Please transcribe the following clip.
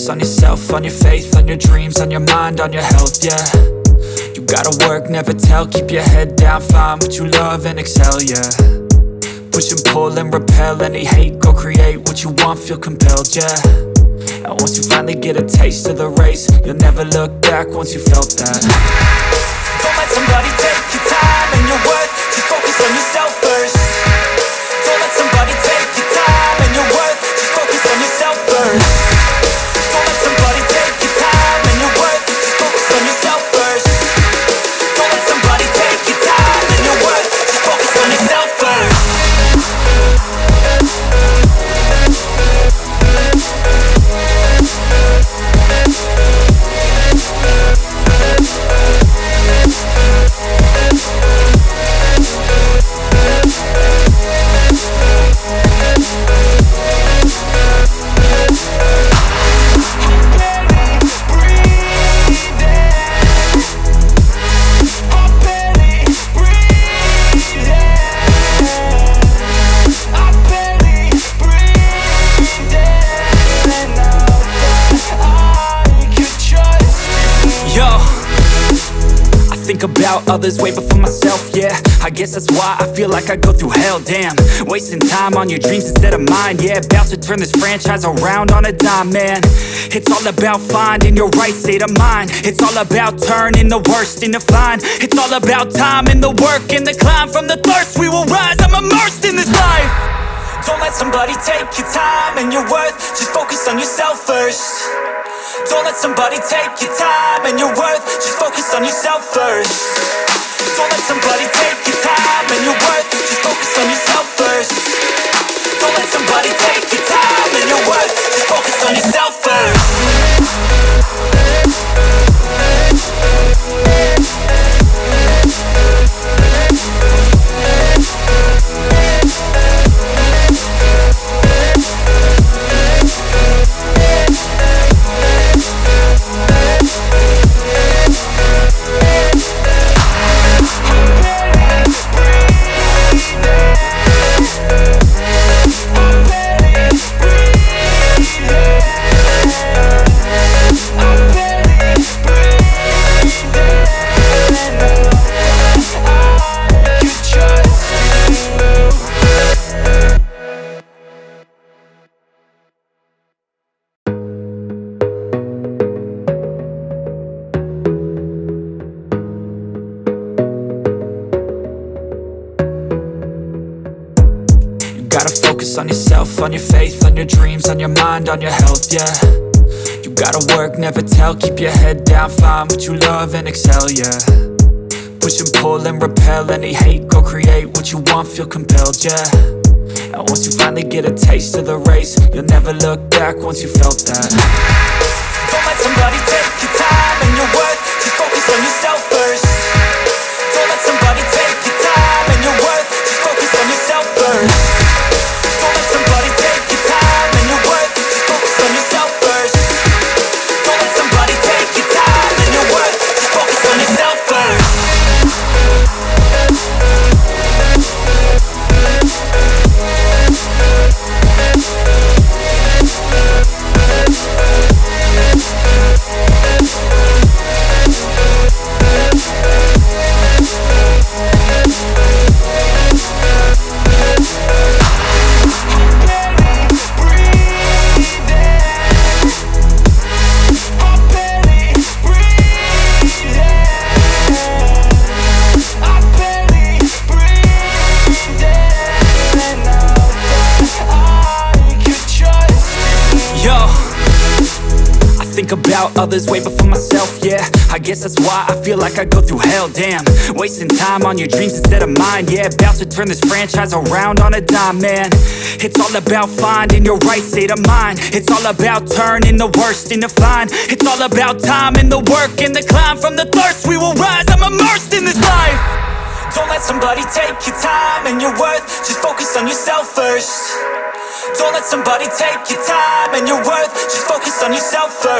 focus on yourself, on your faith, on your dreams, on your mind, on your health, yeah. You gotta work, never tell, keep your head down, find what you love and excel, yeah. Push and pull and repel any hate, go create what you want, feel compelled, yeah. And once you finally get a taste of the race, you'll never look back once you felt that. Don't let somebody take your time and your worth, just focus on yourself first. Don't let somebody take your time and your worth, just focus on yourself first. Don't let somebody take your time and your worth, just focus on yourself first. Don't let somebody take your time and your worth, just focus on yourself first. Think about others way before myself, yeah. I guess that's why I feel like I go through hell, damn. Wasting time on your dreams instead of mine, yeah. About to turn this franchise around on a dime, man. It's all about finding your right state of mind. It's all about turning the worst into fine. It's all about time and the work and the climb. From the thirst we will rise, I'm immersed in this life. Don't let somebody take your time and your worth, just focus on yourself first. Don't let somebody take your time and your worth, just focus on yourself first. Don't let somebody take your time and your worth, just focus on yourself first. Don't let somebody take your time and your worth, just focus on yourself first. Gotta focus on yourself, on your faith, on your dreams, on your mind, on your health, yeah. You gotta work, never tell, keep your head down, find what you love and excel, yeah. Push and pull and repel any hate, go create what you want, feel compelled, yeah. And once you finally get a taste of the race, you'll never look back once you felt that. Don't let somebody take your time and your worth, just focus on yourself first. Don't let somebody take your time and your worth, just focus on yourself first. Don't let somebody take your time and your worth, just focus on yourself first. Don't let somebody take your time and your worth, just focus on yourself first. Think about others way before myself, yeah. I guess that's why I feel like I go through hell, damn. Wasting time on your dreams instead of mine, yeah. About to turn this franchise around on a dime, man. It's all about finding your right state of mind. It's all about turning the worst into fine. It's all about time and the work and the climb. From the thirst we will rise, I'm immersed in this life. Don't let somebody take your time and your worth, just focus on yourself first. Don't let somebody take your time and your worth, just focus on yourself first.